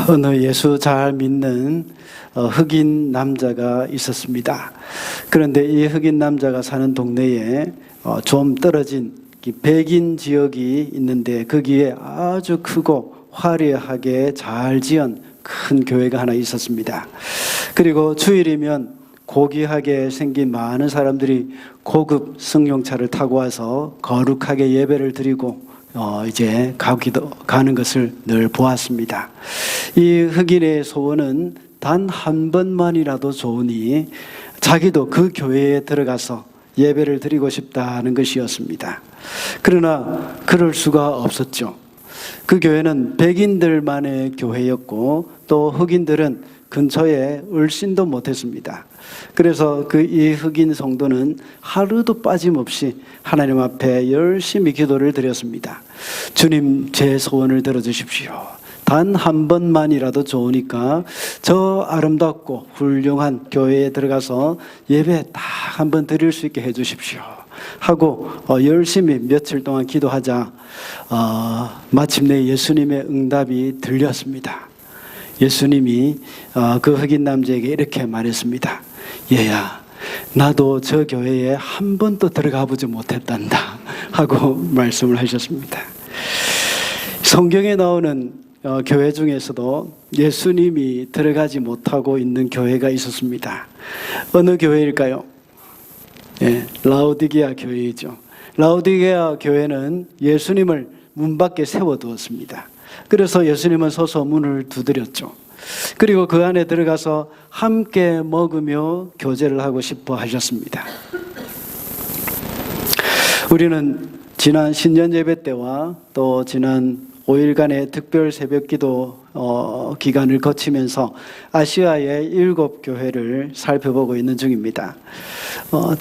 어느 예수 잘 믿는 흑인 남자가 있었습니다. 그런데 이 흑인 남자가 사는 동네에 좀 떨어진 백인 지역이 있는데 거기에 아주 크고 화려하게 잘 지은 큰 교회가 하나 있었습니다. 그리고 주일이면 고귀하게 생긴 많은 사람들이 고급 승용차를 타고 와서 거룩하게 예배를 드리고 이제 가는 것을 늘 보았습니다. 이 흑인의 소원은 단 한 번만이라도 좋으니 자기도 그 교회에 들어가서 예배를 드리고 싶다는 것이었습니다. 그러나 그럴 수가 없었죠. 그 교회는 백인들만의 교회였고 또 흑인들은 근처에 울신도 못했습니다. 그래서 이 흑인 성도는 하루도 빠짐없이 하나님 앞에 열심히 기도를 드렸습니다. 주님, 제 소원을 들어주십시오. 단 한 번만이라도 좋으니까 저 아름답고 훌륭한 교회에 들어가서 예배 딱 한 번 드릴 수 있게 해주십시오 하고 열심히 며칠 동안 기도하자 마침내 예수님의 응답이 들렸습니다. 예수님이 그 흑인 남자에게 이렇게 말했습니다. 얘야, 나도 저 교회에 한 번도 들어가 보지 못했단다 하고 말씀을 하셨습니다. 성경에 나오는 교회 중에서도 예수님이 들어가지 못하고 있는 교회가 있었습니다. 어느 교회일까요? 라오디게아 교회이죠. 라오디게아 교회는 예수님을 문 밖에 세워두었습니다. 그래서 예수님은 서서 문을 두드렸죠. 그리고 그 안에 들어가서 함께 먹으며 교제를 하고 싶어 하셨습니다. 우리는 지난 신년 예배 때와 또 지난 5일간의 특별 새벽 기도 기간을 거치면서 아시아의 7교회를 살펴보고 있는 중입니다.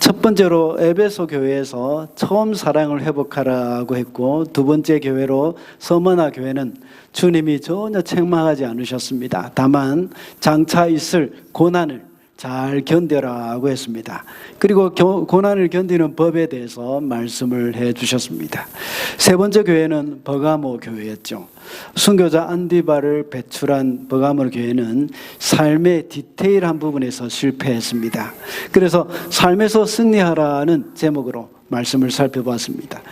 첫 번째로 에베소 교회에서 처음 사랑을 회복하라고 했고, 두 번째 교회로 서머나 교회는 주님이 전혀 책망하지 않으셨습니다. 다만 장차 있을 고난을 잘 견뎌라고 했습니다. 그리고 고난을 견디는 법에 대해서 말씀을 해 주셨습니다. 세 번째 교회는 버가모 교회였죠. 순교자 안디바를 배출한 버가모 교회는 삶의 디테일한 부분에서 실패했습니다. 그래서 삶에서 승리하라는 제목으로 말씀을 살펴봤습니다.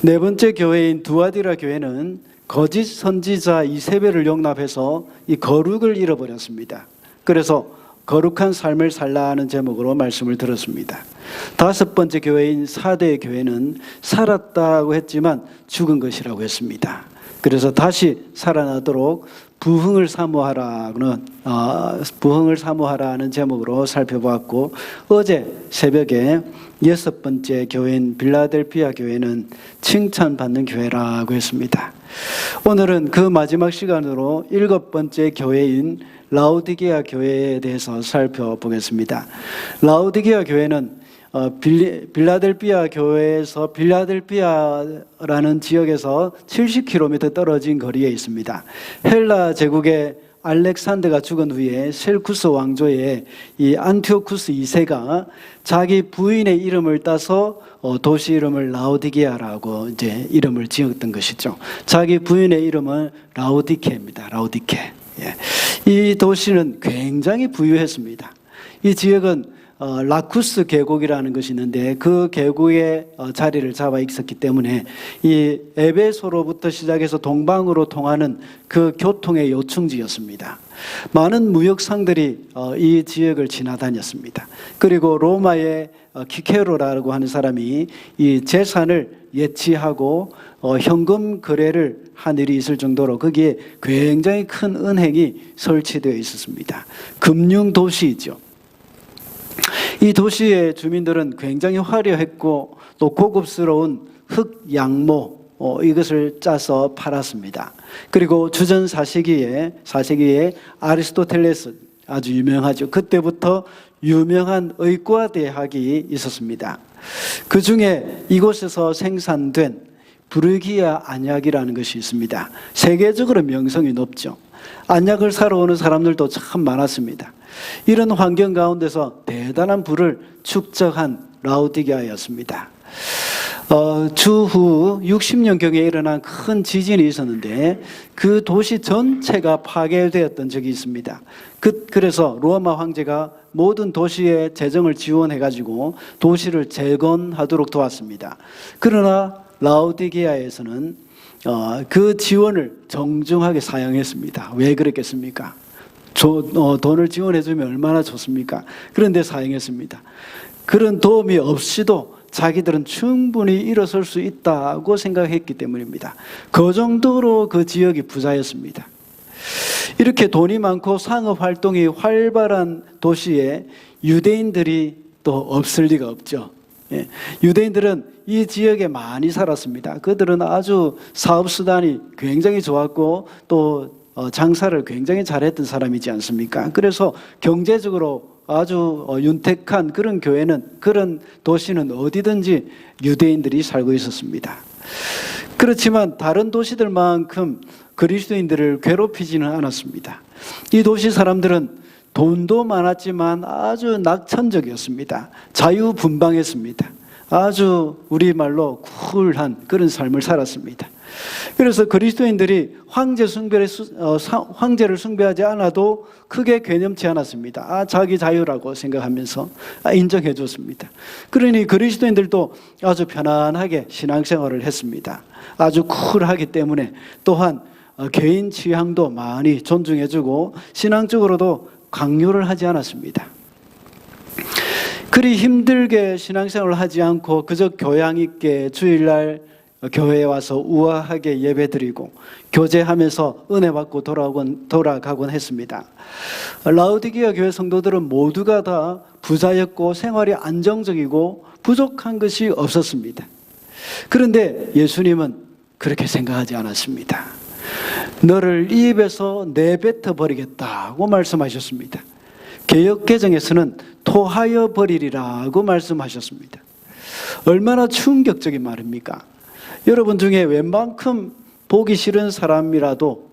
네 번째 교회인 두아디라 교회는 거짓 선지자 이세벨을 용납해서 이 거룩을 잃어버렸습니다. 그래서 거룩한 삶을 살라는 제목으로 말씀을 들었습니다. 다섯 번째 교회인 사대 교회는 살았다고 했지만 죽은 것이라고 했습니다. 그래서 다시 살아나도록 부흥을 사모하라는 제목으로 살펴보았고, 어제 새벽에 여섯 번째 교회인 빌라델피아 교회는 칭찬받는 교회라고 했습니다. 오늘은 그 마지막 시간으로 일곱 번째 교회인 라오디게아 교회에 대해서 살펴보겠습니다. 라오디게아 교회는 빌라델피아 교회에서 빌라델피아라는 지역에서 70km 떨어진 거리에 있습니다. 헬라 제국의 알렉산더가 죽은 후에 셀쿠스 왕조의 이 안티오쿠스 2세가 자기 부인의 이름을 따서 도시 이름을 라오디게아라고 이제 이름을 지었던 것이죠. 자기 부인의 이름은 라오디케입니다. 라오디케. 이 도시는 굉장히 부유했습니다. 이 지역은 라쿠스 계곡이라는 것이 있는데 그 계곡에 자리를 잡아 있었기 때문에 이 에베소로부터 시작해서 동방으로 통하는 그 교통의 요충지였습니다. 많은 무역상들이 이 지역을 지나다녔습니다. 그리고 로마의 키케로라고 하는 사람이 이 재산을 예치하고 현금 거래를 한 일이 있을 정도로 거기에 굉장히 큰 은행이 설치되어 있었습니다. 금융 도시이죠. 이 도시의 주민들은 굉장히 화려했고 또 고급스러운 흑 양모 이것을 짜서 팔았습니다. 그리고 주전 4세기에 아리스토텔레스 아주 유명하죠. 그때부터 유명한 의과 대학이 있었습니다. 그 중에 이곳에서 생산된 부르기아 안약이라는 것이 있습니다. 세계적으로 명성이 높죠. 안약을 사러 오는 사람들도 참 많았습니다. 이런 환경 가운데서 대단한 부를 축적한 라오디게아였습니다. 주후 60년경에 일어난 큰 지진이 있었는데 그 도시 전체가 파괴되었던 적이 있습니다. 그래서 로마 황제가 모든 도시의 재정을 지원해가지고 도시를 재건하도록 도왔습니다. 그러나 라오디게아에서는 그 지원을 정중하게 사용했습니다. 왜 그랬겠습니까? 돈을 지원해주면 얼마나 좋습니까? 그런데 사용했습니다. 그런 도움이 없이도 자기들은 충분히 일어설 수 있다고 생각했기 때문입니다. 그 정도로 그 지역이 부자였습니다. 이렇게 돈이 많고 상업 활동이 활발한 도시에 유대인들이 또 없을 리가 없죠. 유대인들은 이 지역에 많이 살았습니다. 그들은 아주 사업수단이 굉장히 좋았고 또 장사를 굉장히 잘했던 사람이지 않습니까? 그래서 경제적으로 아주 윤택한 그런 교회는, 그런 도시는 어디든지 유대인들이 살고 있었습니다. 그렇지만 다른 도시들만큼 그리스도인들을 괴롭히지는 않았습니다. 이 도시 사람들은 돈도 많았지만 아주 낙천적이었습니다. 자유분방했습니다. 아주 우리말로 쿨한 그런 삶을 살았습니다. 그래서 그리스도인들이 황제를 숭배하지 않아도 크게 괴념치 않았습니다. 자기 자유라고 생각하면서 인정해 줬습니다. 그러니 그리스도인들도 아주 편안하게 신앙생활을 했습니다. 아주 쿨하기 때문에 또한 개인 취향도 많이 존중해 주고 신앙적으로도 강요를 하지 않았습니다. 그리 힘들게 신앙생활을 하지 않고 그저 교양 있게 주일날 교회에 와서 우아하게 예배드리고 교제하면서 은혜 받고 돌아가곤 했습니다. 라오디게아 교회 성도들은 모두가 다 부자였고 생활이 안정적이고 부족한 것이 없었습니다. 그런데 예수님은 그렇게 생각하지 않았습니다. 너를 이 입에서 내뱉어 버리겠다고 말씀하셨습니다. 개역개정에서는 토하여 버리리라고 말씀하셨습니다. 얼마나 충격적인 말입니까? 여러분 중에 웬만큼 보기 싫은 사람이라도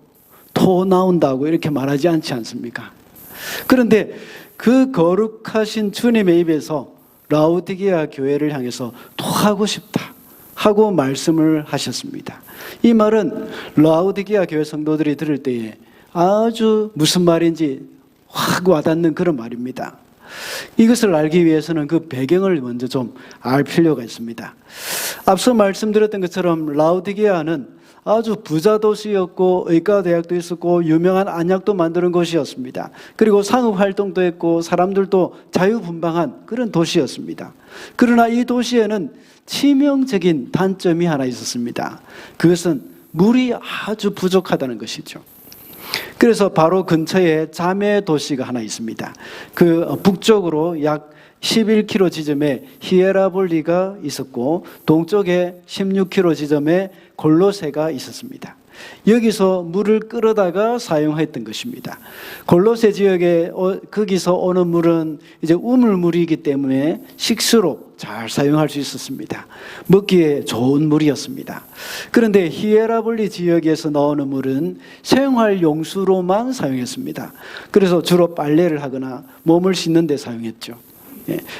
토 나온다고 이렇게 말하지 않지 않습니까? 그런데 그 거룩하신 주님의 입에서 라오디게아 교회를 향해서 토하고 싶다 하고 말씀을 하셨습니다. 이 말은 라오디게아 교회 성도들이 들을 때에 아주 무슨 말인지 확 와닿는 그런 말입니다. 이것을 알기 위해서는 그 배경을 먼저 좀 알 필요가 있습니다. 앞서 말씀드렸던 것처럼 라오디게아는 아주 부자 도시였고 의과대학도 있었고 유명한 안약도 만드는 곳이었습니다. 그리고 상업활동도 했고 사람들도 자유분방한 그런 도시였습니다. 그러나 이 도시에는 치명적인 단점이 하나 있었습니다. 그것은 물이 아주 부족하다는 것이죠. 그래서 바로 근처에 자매 도시가 하나 있습니다. 그 북쪽으로 약 11km 지점에 히에라볼리가 있었고 동쪽에 16km 지점에 골로새가 있었습니다. 여기서 물을 끌어다가 사용했던 것입니다. 골로새 지역에 거기서 오는 물은 이제 우물물이기 때문에 식수로 잘 사용할 수 있었습니다. 먹기에 좋은 물이었습니다. 그런데 히에라볼리 지역에서 나오는 물은 생활 용수로만 사용했습니다. 그래서 주로 빨래를 하거나 몸을 씻는 데 사용했죠.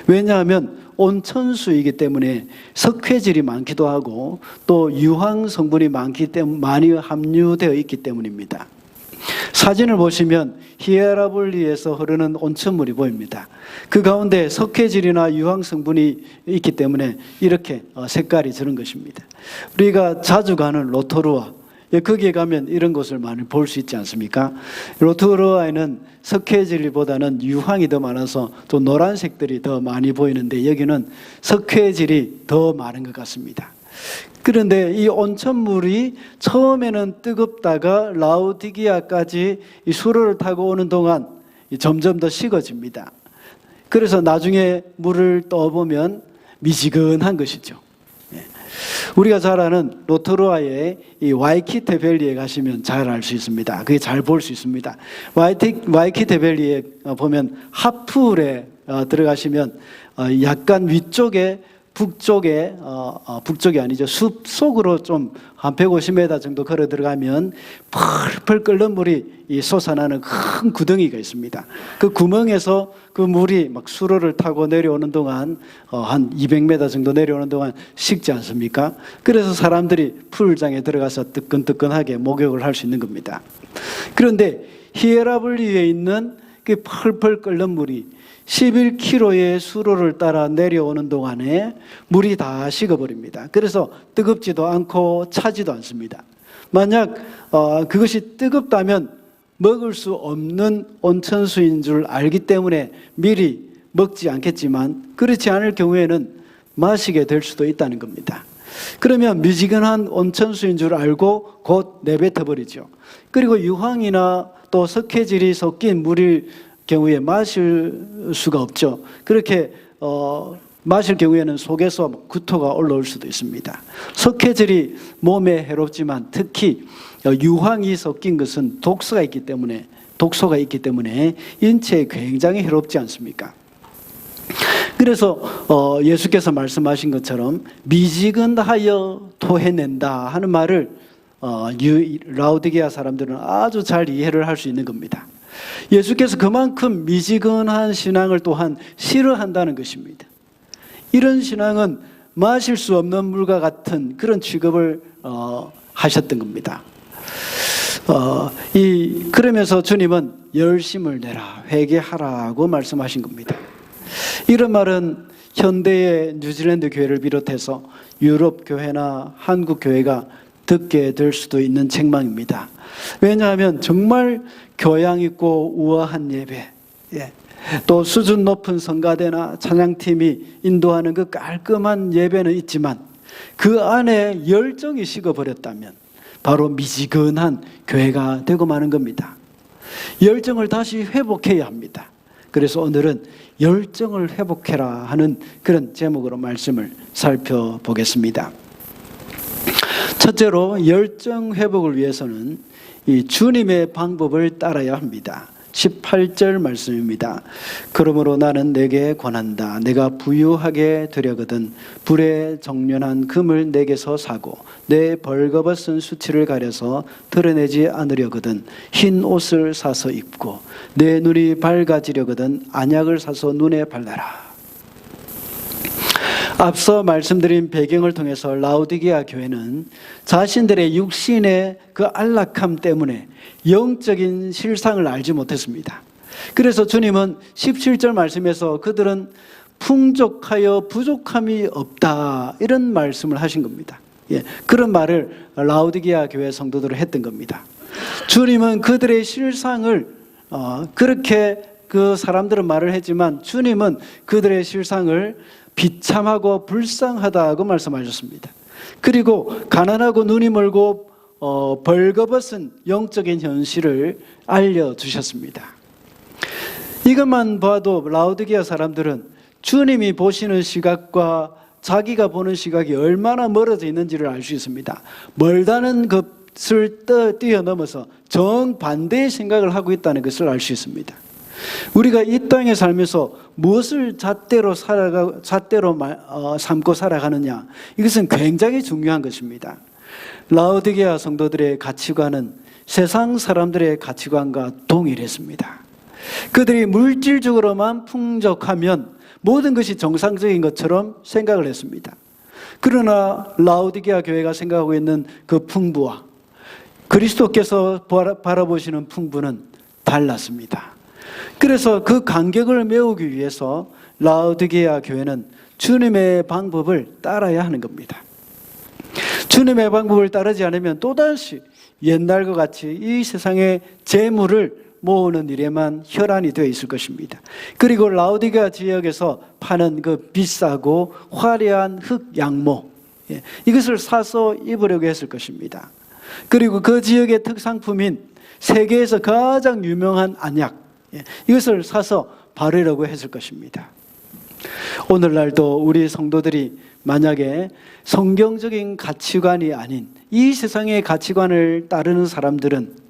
왜냐하면 온천수이기 때문에 석회질이 많기도 하고 또 유황 성분이 많이 함유되어 있기 때문입니다. 사진을 보시면 히에라볼리에서 흐르는 온천물이 보입니다. 그 가운데 석회질이나 유황 성분이 있기 때문에 이렇게 색깔이 저런 것입니다. 우리가 자주 가는 로토루아, 거기에 가면 이런 것을 많이 볼 수 있지 않습니까? 로토루아에는 석회질보다는 유황이 더 많아서 또 노란색들이 더 많이 보이는데 여기는 석회질이 더 많은 것 같습니다. 그런데 이 온천물이 처음에는 뜨겁다가 라오디게아까지 이 수로를 타고 오는 동안 점점 더 식어집니다. 그래서 나중에 물을 떠보면 미지근한 것이죠. 우리가 잘 아는 로토루아의 이 와이키테 밸리에 가시면 잘 알 수 있습니다. 그게 잘 볼 수 있습니다. 와이키테 밸리에 보면 하프울에 들어가시면 약간 위쪽에 북쪽에 북쪽이 아니죠. 숲 속으로 좀 한 150m 정도 걸어 들어가면 펄펄 끓는 물이 이 솟아나는 큰 구덩이가 있습니다. 그 구멍에서 그 물이 막 수로를 타고 내려오는 동안 한 200m 정도 내려오는 동안 식지 않습니까? 그래서 사람들이 풀장에 들어가서 뜨끈뜨끈하게 목욕을 할 수 있는 겁니다. 그런데 히에라블리에 있는 그 펄펄 끓는 물이 11km의 수로를 따라 내려오는 동안에 물이 다 식어버립니다. 그래서 뜨겁지도 않고 차지도 않습니다. 만약 그것이 뜨겁다면 먹을 수 없는 온천수인 줄 알기 때문에 미리 먹지 않겠지만 그렇지 않을 경우에는 마시게 될 수도 있다는 겁니다. 그러면 미지근한 온천수인 줄 알고 곧 내뱉어 버리죠. 그리고 유황이나 또 석회질이 섞인 물일 경우에 마실 수가 없죠. 그렇게 마실 경우에는 속에서 구토가 올라올 수도 있습니다. 석회질이 몸에 해롭지만 특히 유황이 섞인 것은 독소가 있기 때문에 인체에 굉장히 해롭지 않습니까? 그래서 예수께서 말씀하신 것처럼 미지근하여 토해낸다 하는 말을 라우디게아 사람들은 아주 잘 이해를 할 수 있는 겁니다. 예수께서 그만큼 미지근한 신앙을 또한 싫어한다는 것입니다. 이런 신앙은 마실 수 없는 물과 같은 그런 취급을 하셨던 겁니다. 그러면서 주님은 열심을 내라, 회개하라고 말씀하신 겁니다. 이런 말은 현대의 뉴질랜드 교회를 비롯해서 유럽 교회나 한국 교회가 듣게 될 수도 있는 책망입니다. 왜냐하면 정말 교양 있고 우아한 예배, 또 수준 높은 성가대나 찬양팀이 인도하는 그 깔끔한 예배는 있지만 그 안에 열정이 식어버렸다면 바로 미지근한 교회가 되고 마는 겁니다. 열정을 다시 회복해야 합니다. 그래서 오늘은 열정을 회복해라 하는 그런 제목으로 말씀을 살펴보겠습니다. 첫째로 열정 회복을 위해서는 이 주님의 방법을 따라야 합니다. 18절 말씀입니다. 그러므로 나는 내게 권한다. 내가 부유하게 되려거든 불에 정련한 금을 내게서 사고 내 벌거벗은 수치를 가려서 드러내지 않으려거든 흰 옷을 사서 입고 내 눈이 밝아지려거든 안약을 사서 눈에 발라라. 앞서 말씀드린 배경을 통해서 라우디게아 교회는 자신들의 육신의 그 안락함 때문에 영적인 실상을 알지 못했습니다. 그래서 주님은 17절 말씀에서 그들은 풍족하여 부족함이 없다 이런 말씀을 하신 겁니다. 그런 말을 라우디게아 교회 성도들은 했던 겁니다. 주님은 그들의 실상을 그렇게 그 사람들은 말을 했지만 주님은 그들의 실상을 비참하고 불쌍하다고 말씀하셨습니다. 그리고 가난하고 눈이 멀고 벌거벗은 영적인 현실을 알려주셨습니다. 이것만 봐도 라우디게아 사람들은 주님이 보시는 시각과 자기가 보는 시각이 얼마나 멀어져 있는지를 알 수 있습니다. 멀다는 것을 뛰어넘어서 정반대의 생각을 하고 있다는 것을 알 수 있습니다. 우리가 이 땅에 살면서 무엇을 잣대로 삼고 살아가느냐, 이것은 굉장히 중요한 것입니다. 라우디게아 성도들의 가치관은 세상 사람들의 가치관과 동일했습니다. 그들이 물질적으로만 풍족하면 모든 것이 정상적인 것처럼 생각을 했습니다. 그러나 라우디게아 교회가 생각하고 있는 그 풍부와 그리스도께서 바라보시는 풍부는 달랐습니다. 그래서 그 간격을 메우기 위해서 라우디게아 교회는 주님의 방법을 따라야 하는 겁니다. 주님의 방법을 따르지 않으면 또다시 옛날과 같이 이 세상의 재물을 모으는 일에만 혈안이 되어 있을 것입니다. 그리고 라우디게아 지역에서 파는 그 비싸고 화려한 흙 양모, 이것을 사서 입으려고 했을 것입니다. 그리고 그 지역의 특상품인 세계에서 가장 유명한 안약, 이것을 사서 바르려고 했을 것입니다. 오늘날도 우리 성도들이 만약에 성경적인 가치관이 아닌 이 세상의 가치관을 따르는 사람들은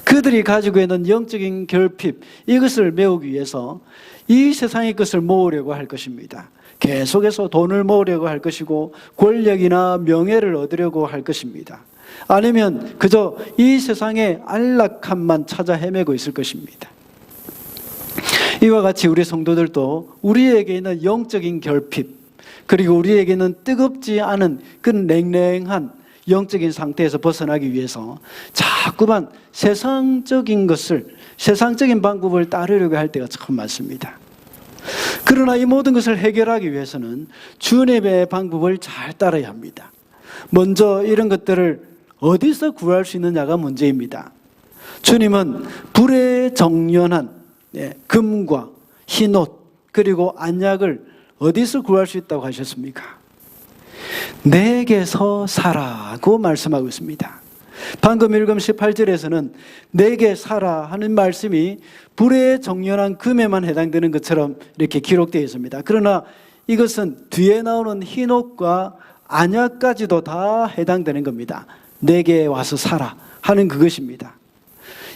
그들이 가지고 있는 영적인 결핍, 이것을 메우기 위해서 이 세상의 것을 모으려고 할 것입니다. 계속해서 돈을 모으려고 할 것이고 권력이나 명예를 얻으려고 할 것입니다. 아니면 그저 이 세상의 안락함만 찾아 헤매고 있을 것입니다. 이와 같이 우리 성도들도 우리에게 있는 영적인 결핍, 그리고 우리에게는 뜨겁지 않은 그 냉랭한 영적인 상태에서 벗어나기 위해서 자꾸만 세상적인 방법을 따르려고 할 때가 참 많습니다. 그러나 이 모든 것을 해결하기 위해서는 주님의 방법을 잘 따라야 합니다. 먼저 이런 것들을 어디서 구할 수 있느냐가 문제입니다. 주님은 불에 정연한 금과 흰옷 그리고 안약을 어디서 구할 수 있다고 하셨습니까? 내게서 사라고 말씀하고 있습니다. 방금 읽은 18절에서는 내게 사라 하는 말씀이 불에 정연한 금에만 해당되는 것처럼 이렇게 기록되어 있습니다. 그러나 이것은 뒤에 나오는 흰옷과 안약까지도 다 해당되는 겁니다. 내게 와서 사라 하는 그것입니다.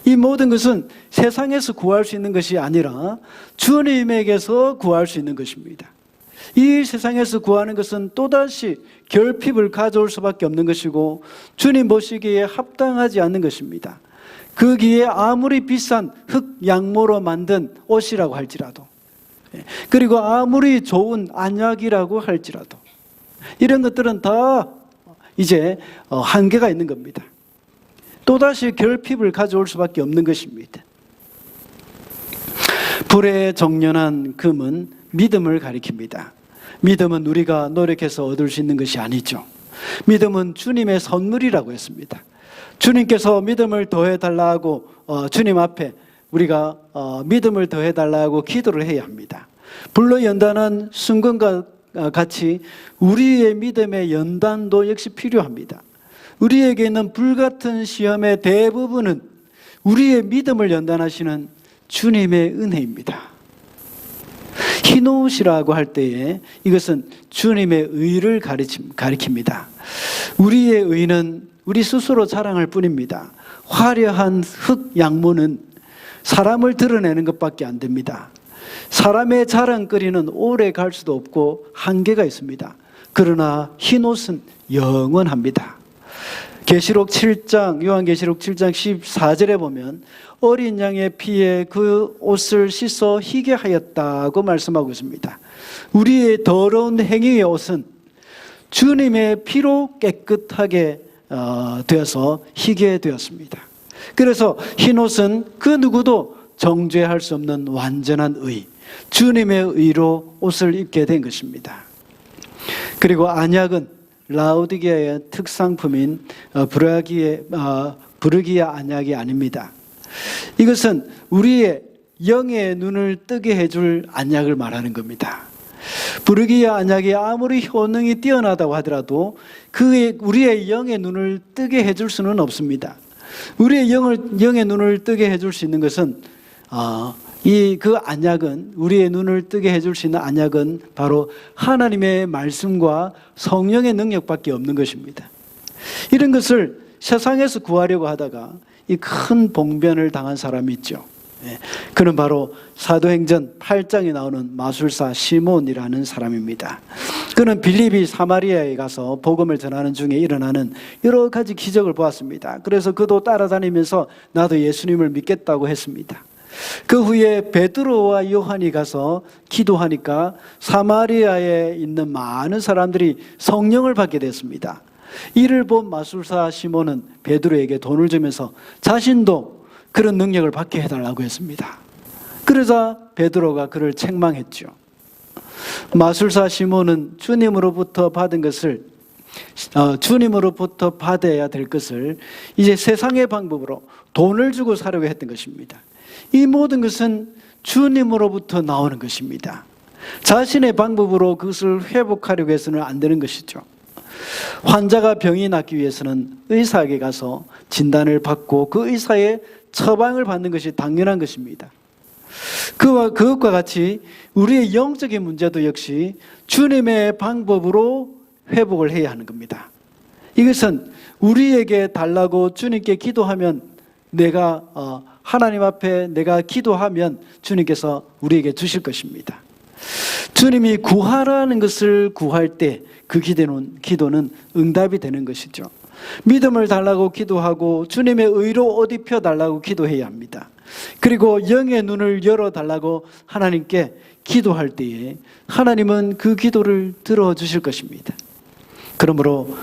이 모든 것은 세상에서 구할 수 있는 것이 아니라 주님에게서 구할 수 있는 것입니다. 이 세상에서 구하는 것은 또다시 결핍을 가져올 수밖에 없는 것이고 주님 보시기에 합당하지 않는 것입니다. 거기에 아무리 비싼 흙 양모로 만든 옷이라고 할지라도, 그리고 아무리 좋은 안약이라고 할지라도 이런 것들은 다 이제 한계가 있는 겁니다. 또다시 결핍을 가져올 수밖에 없는 것입니다. 불에 정연한 금은 믿음을 가리킵니다. 믿음은 우리가 노력해서 얻을 수 있는 것이 아니죠. 믿음은 주님의 선물이라고 했습니다. 주님께서 믿음을 더해달라고 주님 앞에 우리가 믿음을 더해달라고 기도를 해야 합니다. 불로 연단한 순간과 같이 우리의 믿음의 연단도 역시 필요합니다. 우리에게 있는 불같은 시험의 대부분은 우리의 믿음을 연단하시는 주님의 은혜입니다. 흰옷이라고 할 때에 이것은 주님의 의를 가리킵니다. 우리의 의는 우리 스스로 자랑할 뿐입니다. 화려한 흙 양모는 사람을 드러내는 것밖에 안 됩니다. 사람의 자랑거리는 오래 갈 수도 없고 한계가 있습니다. 그러나 흰옷은 영원합니다. 계시록 7장, 요한계시록 7장 14절에 보면 어린 양의 피에 그 옷을 씻어 희게 하였다고 말씀하고 있습니다. 우리의 더러운 행위의 옷은 주님의 피로 깨끗하게 되어서 희게 되었습니다. 그래서 흰옷은 그 누구도 정죄할 수 없는 완전한 의, 주님의 의로 옷을 입게 된 것입니다. 그리고 안약은 라오디게아의 특상품인 부르기아 안약이 아닙니다. 이것은 우리의 영의 눈을 뜨게 해줄 안약을 말하는 겁니다. 부르기아 안약이 아무리 효능이 뛰어나다고 하더라도 우리의 영의 눈을 뜨게 해줄 수는 없습니다. 우리의 영의 눈을 뜨게 해줄 수 있는 것은 그 안약은, 우리의 눈을 뜨게 해줄 수 있는 안약은 바로 하나님의 말씀과 성령의 능력밖에 없는 것입니다. 이런 것을 세상에서 구하려고 하다가 이 큰 봉변을 당한 사람이 있죠. 그는 바로 사도행전 8장에 나오는 마술사 시몬이라는 사람입니다. 그는 빌립이 사마리아에 가서 복음을 전하는 중에 일어나는 여러 가지 기적을 보았습니다. 그래서 그도 따라다니면서 나도 예수님을 믿겠다고 했습니다. 그 후에 베드로와 요한이 가서 기도하니까 사마리아에 있는 많은 사람들이 성령을 받게 됐습니다. 이를 본 마술사 시몬은 베드로에게 돈을 주면서 자신도 그런 능력을 받게 해달라고 했습니다. 그러자 베드로가 그를 책망했죠. 마술사 시몬은 주님으로부터 받은 것을 주님으로부터 받아야 될 것을 이제 세상의 방법으로 돈을 주고 사려고 했던 것입니다. 이 모든 것은 주님으로부터 나오는 것입니다. 자신의 방법으로 그것을 회복하려고 해서는 안 되는 것이죠. 환자가 병이 낫기 위해서는 의사에게 가서 진단을 받고 그 의사의 처방을 받는 것이 당연한 것입니다. 그것과 같이 우리의 영적인 문제도 역시 주님의 방법으로 회복을 해야 하는 겁니다. 이것은 우리에게 달라고 주님께 기도하면 하나님 앞에 내가 기도하면 주님께서 우리에게 주실 것입니다. 주님이 구하라는 것을 구할 때 그 기도는 응답이 되는 것이죠. 믿음을 달라고 기도하고 주님의 의로 옷 입혀 달라고 기도해야 합니다. 그리고 영의 눈을 열어달라고 하나님께 기도할 때에 하나님은 그 기도를 들어주실 것입니다. 그러므로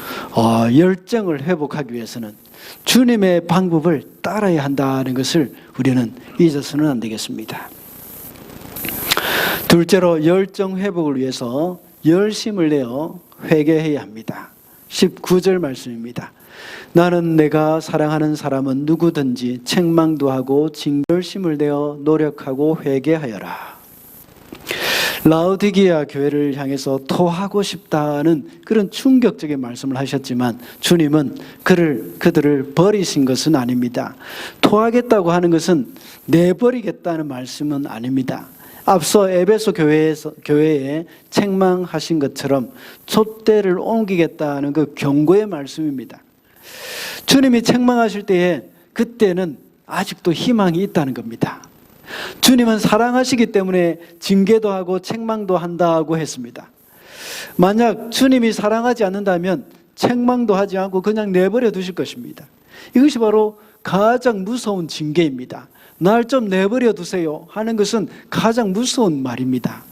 열정을 회복하기 위해서는 주님의 방법을 따라야 한다는 것을 우리는 잊어서는 안 되겠습니다. 둘째로 열정 회복을 위해서 열심을 내어 회개해야 합니다. 19절 말씀입니다. 나는 내가 사랑하는 사람은 누구든지 책망도 하고 열심을 내어 노력하고 회개하여라. 라오디게아 교회를 향해서 토하고 싶다는 그런 충격적인 말씀을 하셨지만 주님은 그들을 버리신 것은 아닙니다. 토하겠다고 하는 것은 내버리겠다는 말씀은 아닙니다. 앞서 에베소 교회에 책망하신 것처럼 촛대를 옮기겠다는 그 경고의 말씀입니다. 주님이 책망하실 때에 그때는 아직도 희망이 있다는 겁니다. 주님은 사랑하시기 때문에 징계도 하고 책망도 한다고 했습니다. 만약 주님이 사랑하지 않는다면 책망도 하지 않고 그냥 내버려 두실 것입니다. 이것이 바로 가장 무서운 징계입니다. 날 좀 내버려 두세요 하는 것은 가장 무서운 말입니다.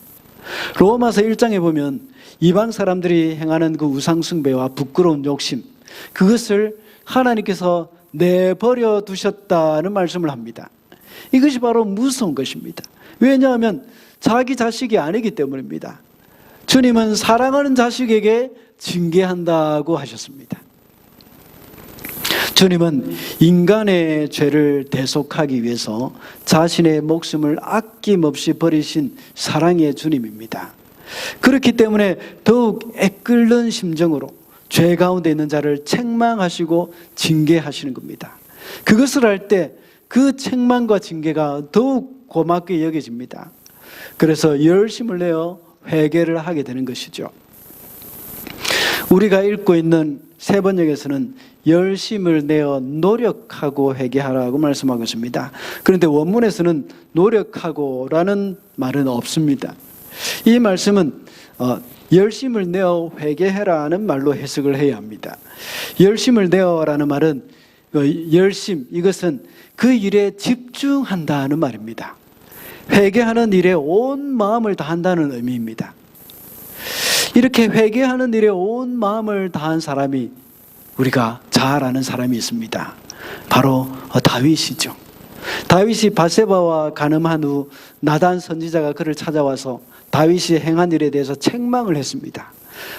로마서 1장에 보면 이방 사람들이 행하는 그 우상숭배와 부끄러운 욕심, 그것을 하나님께서 내버려 두셨다는 말씀을 합니다. 이것이 바로 무서운 것입니다. 왜냐하면 자기 자식이 아니기 때문입니다. 주님은 사랑하는 자식에게 징계한다고 하셨습니다. 주님은 인간의 죄를 대속하기 위해서 자신의 목숨을 아낌없이 버리신 사랑의 주님입니다. 그렇기 때문에 더욱 애끓는 심정으로 죄 가운데 있는 자를 책망하시고 징계하시는 겁니다. 그것을 할 때 그 책망과 징계가 더욱 고맙게 여겨집니다. 그래서 열심을 내어 회개를 하게 되는 것이죠. 우리가 읽고 있는 세 번역에서는 열심을 내어 노력하고 회개하라고 말씀하고 있습니다. 그런데 원문에서는 노력하고라는 말은 없습니다. 이 말씀은 열심을 내어 회개해라는 말로 해석을 해야 합니다. 열심을 내어라는 말은 열심, 이것은 그 일에 집중한다는 말입니다. 회개하는 일에 온 마음을 다한다는 의미입니다. 이렇게 회개하는 일에 온 마음을 다한 사람이 우리가 잘 아는 사람이 있습니다. 바로 다윗이죠. 다윗이 바세바와 간음한 후 나단 선지자가 그를 찾아와서 다윗이 행한 일에 대해서 책망을 했습니다.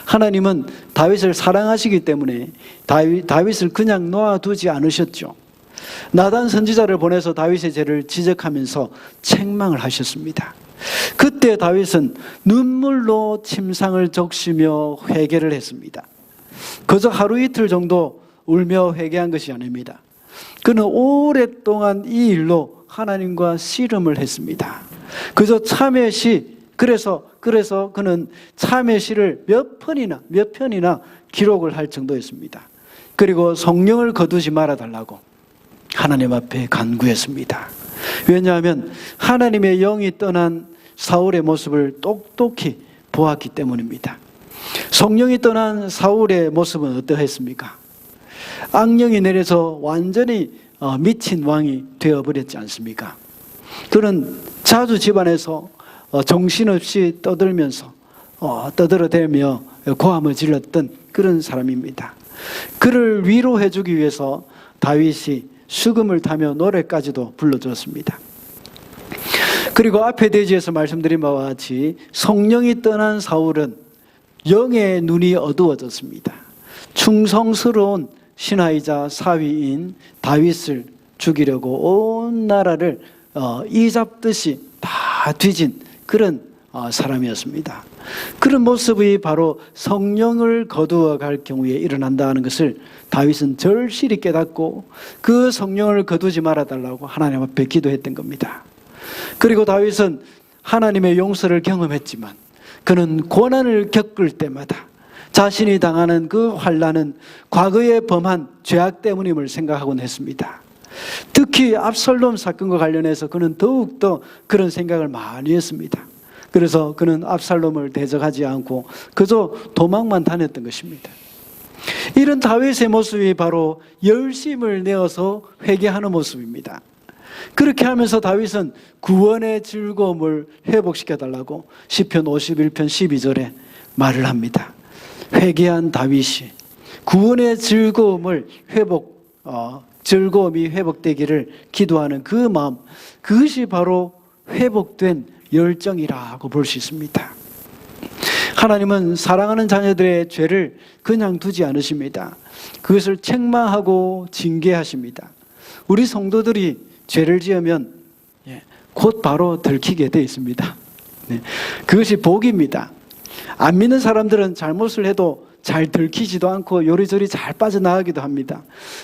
하나님은 다윗을 사랑하시기 때문에 다윗을 그냥 놓아두지 않으셨죠. 나단 선지자를 보내서 다윗의 죄를 지적하면서 책망을 하셨습니다. 그때 다윗은 눈물로 침상을 적시며 회개를 했습니다. 그저 하루 이틀 정도 울며 회개한 것이 아닙니다. 그는 오랫동안 이 일로 하나님과 씨름을 했습니다. 그저 참회시, 그래서 그는 참회시를 몇 편이나 기록을 할 정도였습니다. 그리고 성령을 거두지 말아달라고 하나님 앞에 간구했습니다. 왜냐하면 하나님의 영이 떠난 사울의 모습을 똑똑히 보았기 때문입니다. 성령이 떠난 사울의 모습은 어떠했습니까? 악령이 내려서 완전히 미친 왕이 되어버렸지 않습니까? 그는 자주 집안에서 정신없이 떠들면서 떠들어대며 고함을 질렀던 그런 사람입니다. 그를 위로해 주기 위해서 다윗이 수금을 타며 노래까지도 불러주었습니다. 그리고 앞에 대지에서 말씀드린 바와 같이 성령이 떠난 사울은 영의 눈이 어두워졌습니다. 충성스러운 신하이자 사위인 다윗을 죽이려고 온 나라를 이잡듯이 다 뒤진 그런 사람이었습니다. 그런 모습이 바로 성령을 거두어 갈 경우에 일어난다는 것을 다윗은 절실히 깨닫고 그 성령을 거두지 말아달라고 하나님 앞에 기도했던 겁니다. 그리고 다윗은 하나님의 용서를 경험했지만 그는 고난을 겪을 때마다 자신이 당하는 그 환난은 과거에 범한 죄악 때문임을 생각하곤 했습니다. 특히 압살롬 사건과 관련해서 그는 더욱더 그런 생각을 많이 했습니다. 그래서 그는 압살롬을 대적하지 않고 그저 도망만 다녔던 것입니다. 이런 다윗의 모습이 바로 열심을 내어서 회개하는 모습입니다. 그렇게 하면서 다윗은 구원의 즐거움을 회복시켜달라고 시편 51편 12절에 말을 합니다. 회개한 다윗이 구원의 즐거움을 즐거움이 회복되기를 기도하는 그 마음, 그것이 바로 회복된 열정이라고 볼 수 있습니다. 하나님은 사랑하는 자녀들의 죄를 그냥 두지 않으십니다. 그것을 책망하고 징계하십니다. 우리 성도들이 죄를 지으면 곧 바로 들키게 되어 있습니다. 그것이 복입니다. 안 믿는 사람들은 잘못을 해도 잘 들키지도 않고 요리조리 잘 빠져나가기도 합니다.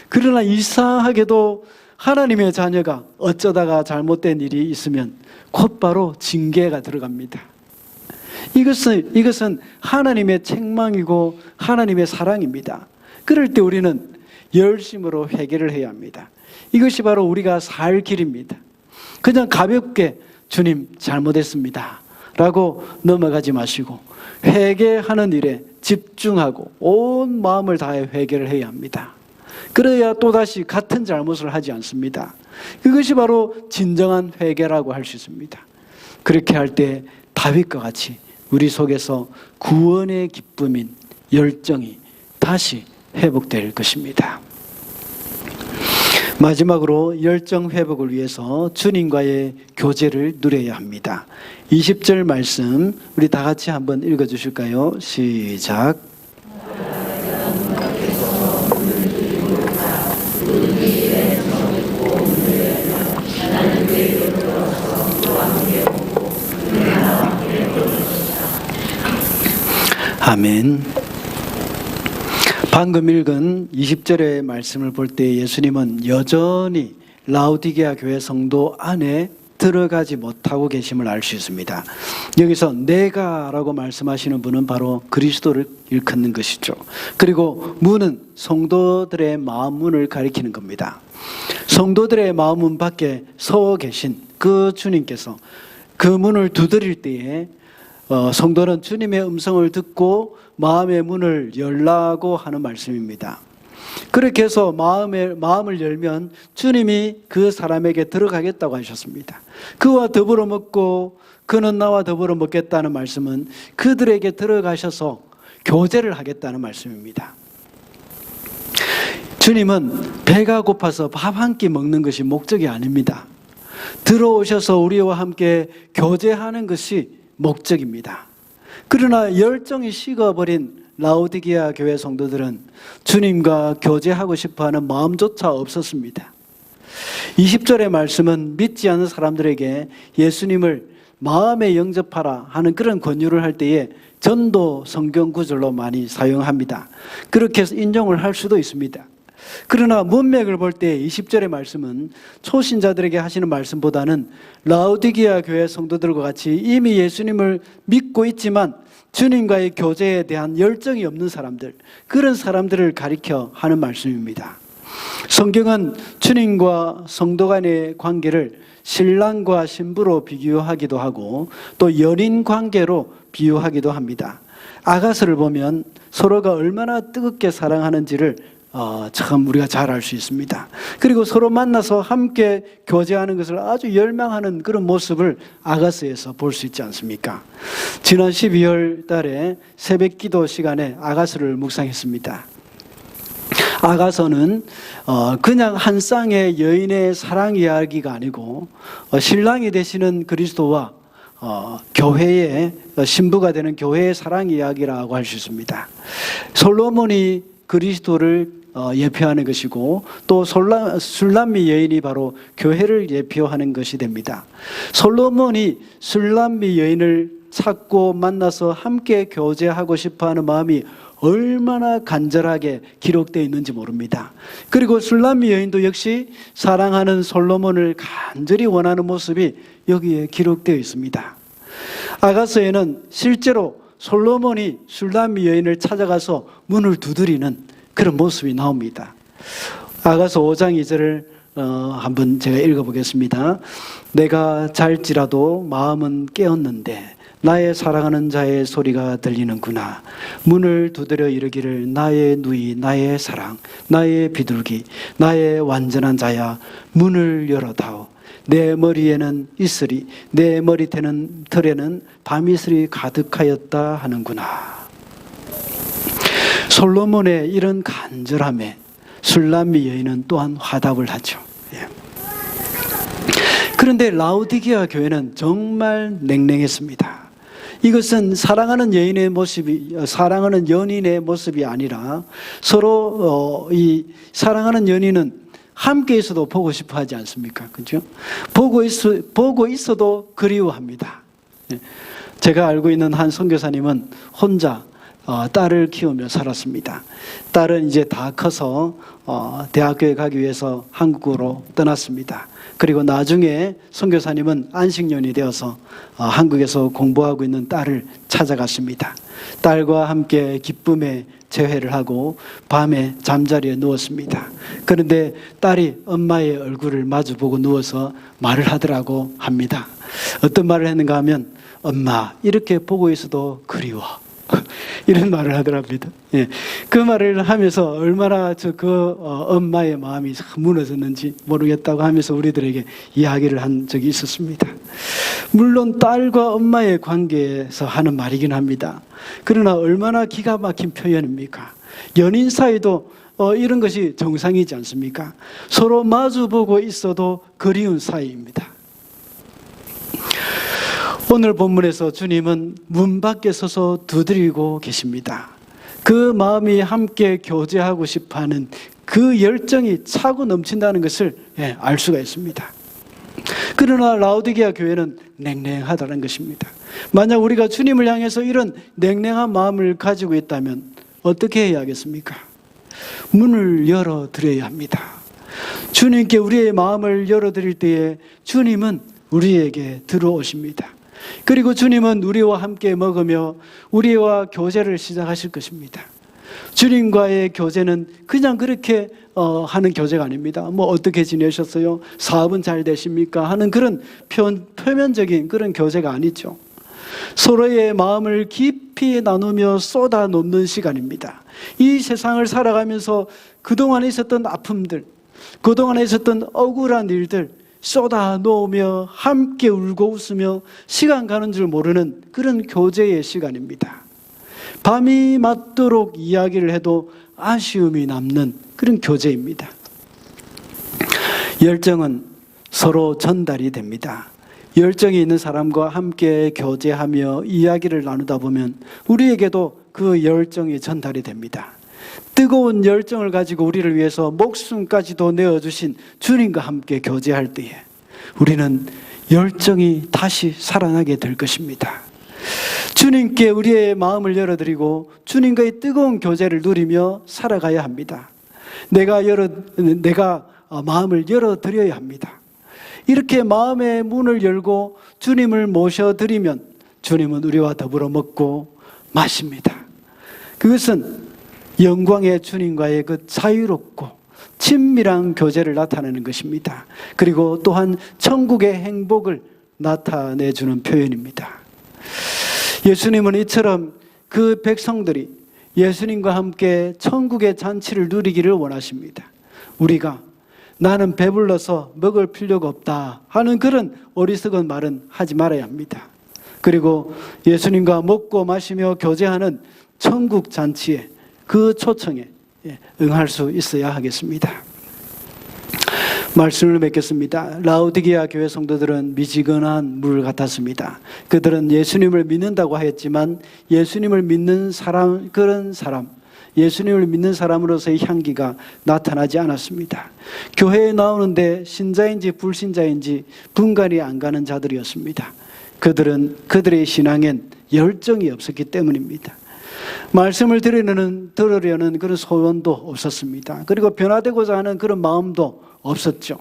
그러나 이상하게도 하나님의 자녀가 어쩌다가 잘못된 일이 있으면 곧바로 징계가 들어갑니다. 이것은 하나님의 책망이고 하나님의 사랑입니다. 그럴 때 우리는 열심으로 회개를 해야 합니다. 이것이 바로 우리가 살 길입니다. 그냥 가볍게 주님 잘못했습니다 라고 넘어가지 마시고 회개하는 일에 집중하고 온 마음을 다해 회개를 해야 합니다. 그래야 또다시 같은 잘못을 하지 않습니다. 그것이 바로 진정한 회개라고 할 수 있습니다. 그렇게 할 때 다윗과 같이 우리 속에서 구원의 기쁨인 열정이 다시 회복될 것입니다. 마지막으로 열정 회복을 위해서 주님과의 교제를 누려야 합니다. 20절 말씀 우리 다 같이 한번 읽어주실까요? 시작. 아멘. 방금 읽은 20절의 말씀을 볼 때 예수님은 여전히 라오디게아 교회 성도 안에 들어가지 못하고 계심을 알 수 있습니다. 여기서 내가라고 말씀하시는 분은 바로 그리스도를 일컫는 것이죠. 그리고 문은 성도들의 마음 문을 가리키는 겁니다. 성도들의 마음 문 밖에 서 계신 그 주님께서 그 문을 두드릴 때에 성도는 주님의 음성을 듣고 마음의 문을 열라고 하는 말씀입니다. 그렇게 해서 마음을 열면 주님이 그 사람에게 들어가겠다고 하셨습니다. 그와 더불어 먹고 그는 나와 더불어 먹겠다는 말씀은 그들에게 들어가셔서 교제를 하겠다는 말씀입니다. 주님은 배가 고파서 밥 한 끼 먹는 것이 목적이 아닙니다. 들어오셔서 우리와 함께 교제하는 것이 목적입니다. 그러나 열정이 식어버린 라오디게아 교회 성도들은 주님과 교제하고 싶어하는 마음조차 없었습니다. 20절의 말씀은 믿지 않는 사람들에게 예수님을 마음에 영접하라 하는 그런 권유를 할 때에 전도 성경 구절로 많이 사용합니다. 그렇게 해서 인용을 할 수도 있습니다. 그러나 문맥을 볼 때 20절의 말씀은 초신자들에게 하시는 말씀보다는 라오디게아 교회 성도들과 같이 이미 예수님을 믿고 있지만 주님과의 교제에 대한 열정이 없는 사람들, 그런 사람들을 가리켜 하는 말씀입니다. 성경은 주님과 성도 간의 관계를 신랑과 신부로 비교하기도 하고 또 연인 관계로 비유하기도 합니다. 아가서를 보면 서로가 얼마나 뜨겁게 사랑하는지를 참 우리가 잘 알 수 있습니다. 그리고 서로 만나서 함께 교제하는 것을 아주 열망하는 그런 모습을 아가서에서 볼 수 있지 않습니까? 지난 12월 달에 새벽 기도 시간에 아가서를 묵상했습니다. 아가서는 그냥 한 쌍의 여인의 사랑 이야기가 아니고 신랑이 되시는 그리스도와 교회의 신부가 되는 교회의 사랑 이야기라고 할 수 있습니다. 솔로몬이 그리스도를 예표하는 것이고 또 술람미 여인이 바로 교회를 예표하는 것이 됩니다. 솔로몬이 술람미 여인을 찾고 만나서 함께 교제하고 싶어하는 마음이 얼마나 간절하게 기록되어 있는지 모릅니다. 그리고 술람미 여인도 역시 사랑하는 솔로몬을 간절히 원하는 모습이 여기에 기록되어 있습니다. 아가서에는 실제로 솔로몬이 술람미 여인을 찾아가서 문을 두드리는 그런 모습이 나옵니다. 아가서 5장 2절을 한번 제가 읽어보겠습니다. 내가 잘지라도 마음은 깨었는데 나의 사랑하는 자의 소리가 들리는구나. 문을 두드려 이르기를 나의 누이 나의 사랑 나의 비둘기 나의 완전한 자야 문을 열어다오. 내 머리에는 이슬이 내 머리털에는 밤이슬이 가득하였다 하는구나. 솔로몬의 이런 간절함에 술람미 여인은 또한 화답을 하죠. 그런데 라우디게아 교회는 정말 냉랭했습니다. 이것은 사랑하는 연인의 모습이 아니라 서로 이 사랑하는 연인은 함께 있어도 보고 싶어 하지 않습니까? 그죠? 보고 있어도 그리워합니다. 제가 알고 있는 한 선교사님은 혼자 딸을 키우며 살았습니다. 딸은 이제 다 커서 대학교에 가기 위해서 한국으로 떠났습니다. 그리고 나중에 선교사님은 안식년이 되어서 한국에서 공부하고 있는 딸을 찾아갔습니다. 딸과 함께 기쁨의 재회를 하고 밤에 잠자리에 누웠습니다. 그런데 딸이 엄마의 얼굴을 마주보고 누워서 말을 하더라고 합니다. 어떤 말을 했는가 하면 엄마 이렇게 보고 있어도 그리워. 이런 말을 하더랍니다. 그 말을 하면서 얼마나 엄마의 마음이 무너졌는지 모르겠다고 하면서 우리들에게 이야기를 한 적이 있었습니다. 물론 딸과 엄마의 관계에서 하는 말이긴 합니다. 그러나 얼마나 기가 막힌 표현입니까? 연인 사이도 이런 것이 정상이지 않습니까? 서로 마주보고 있어도 그리운 사이입니다. 오늘 본문에서 주님은 문 밖에 서서 두드리고 계십니다. 그 마음이 함께 교제하고 싶어하는 그 열정이 차고 넘친다는 것을 알 수가 있습니다. 그러나 라우디게아 교회는 냉랭하다는 것입니다. 만약 우리가 주님을 향해서 이런 냉랭한 마음을 가지고 있다면 어떻게 해야 하겠습니까? 문을 열어드려야 합니다. 주님께 우리의 마음을 열어드릴 때에 주님은 우리에게 들어오십니다. 그리고 주님은 우리와 함께 먹으며 우리와 교제를 시작하실 것입니다. 주님과의 교제는 그냥 그렇게 하는 교제가 아닙니다. 뭐 어떻게 지내셨어요? 사업은 잘 되십니까? 하는 그런 표면적인 그런 교제가 아니죠. 서로의 마음을 깊이 나누며 쏟아 놓는 시간입니다. 이 세상을 살아가면서 그동안에 있었던 아픔들, 그동안에 있었던 억울한 일들 쏟아 놓으며 함께 울고 웃으며 시간 가는 줄 모르는 그런 교제의 시간입니다. 밤이 맞도록 이야기를 해도 아쉬움이 남는 그런 교제입니다. 열정은 서로 전달이 됩니다. 열정이 있는 사람과 함께 교제하며 이야기를 나누다 보면 우리에게도 그 열정이 전달이 됩니다. 뜨거운 열정을 가지고 우리를 위해서 목숨까지도 내어주신 주님과 함께 교제할 때에 우리는 열정이 다시 살아나게 될 것입니다. 주님께 우리의 마음을 열어드리고 주님과의 뜨거운 교제를 누리며 살아가야 합니다. 내가 마음을 열어드려야 합니다. 이렇게 마음의 문을 열고 주님을 모셔드리면 주님은 우리와 더불어 먹고 마십니다. 그것은 영광의 주님과의 그 자유롭고 친밀한 교제를 나타내는 것입니다. 그리고 또한 천국의 행복을 나타내주는 표현입니다. 예수님은 이처럼 그 백성들이 예수님과 함께 천국의 잔치를 누리기를 원하십니다. 우리가 나는 배불러서 먹을 필요가 없다 하는 그런 어리석은 말은 하지 말아야 합니다. 그리고 예수님과 먹고 마시며 교제하는 천국 잔치에 그 초청에 응할 수 있어야 하겠습니다. 말씀을 맺겠습니다. 라우디게아 교회 성도들은 미지근한 물 같았습니다. 그들은 예수님을 믿는다고 하였지만 예수님을 믿는 사람, 예수님을 믿는 사람으로서의 향기가 나타나지 않았습니다. 교회에 나오는데 신자인지 불신자인지 분간이 안 가는 자들이었습니다. 그들의 신앙엔 열정이 없었기 때문입니다. 말씀을 들으려는 그런 소원도 없었습니다. 그리고 변화되고자 하는 그런 마음도 없었죠.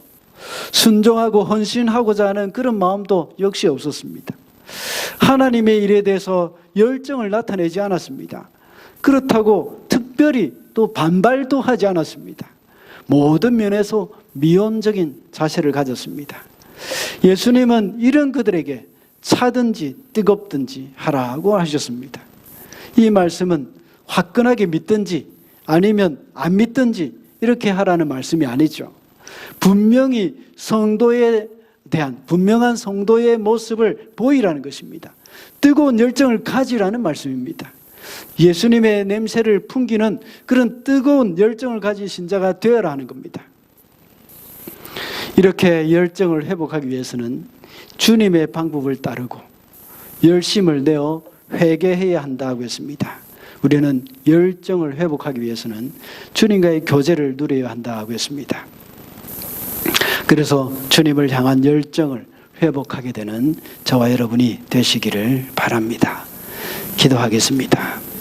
순종하고 헌신하고자 하는 그런 마음도 역시 없었습니다. 하나님의 일에 대해서 열정을 나타내지 않았습니다. 그렇다고 특별히 또 반발도 하지 않았습니다. 모든 면에서 미온적인 자세를 가졌습니다. 예수님은 이런 그들에게 차든지 뜨겁든지 하라고 하셨습니다. 이 말씀은 화끈하게 믿든지 아니면 안 믿든지 이렇게 하라는 말씀이 아니죠. 분명히 성도에 대한 분명한 성도의 모습을 보이라는 것입니다. 뜨거운 열정을 가지라는 말씀입니다. 예수님의 냄새를 풍기는 그런 뜨거운 열정을 가진 신자가 되어라는 겁니다. 이렇게 열정을 회복하기 위해서는 주님의 방법을 따르고 열심을 내어 회개해야 한다고 했습니다. 우리는 열정을 회복하기 위해서는 주님과의 교제를 누려야 한다고 했습니다. 그래서 주님을 향한 열정을 회복하게 되는 저와 여러분이 되시기를 바랍니다. 기도하겠습니다.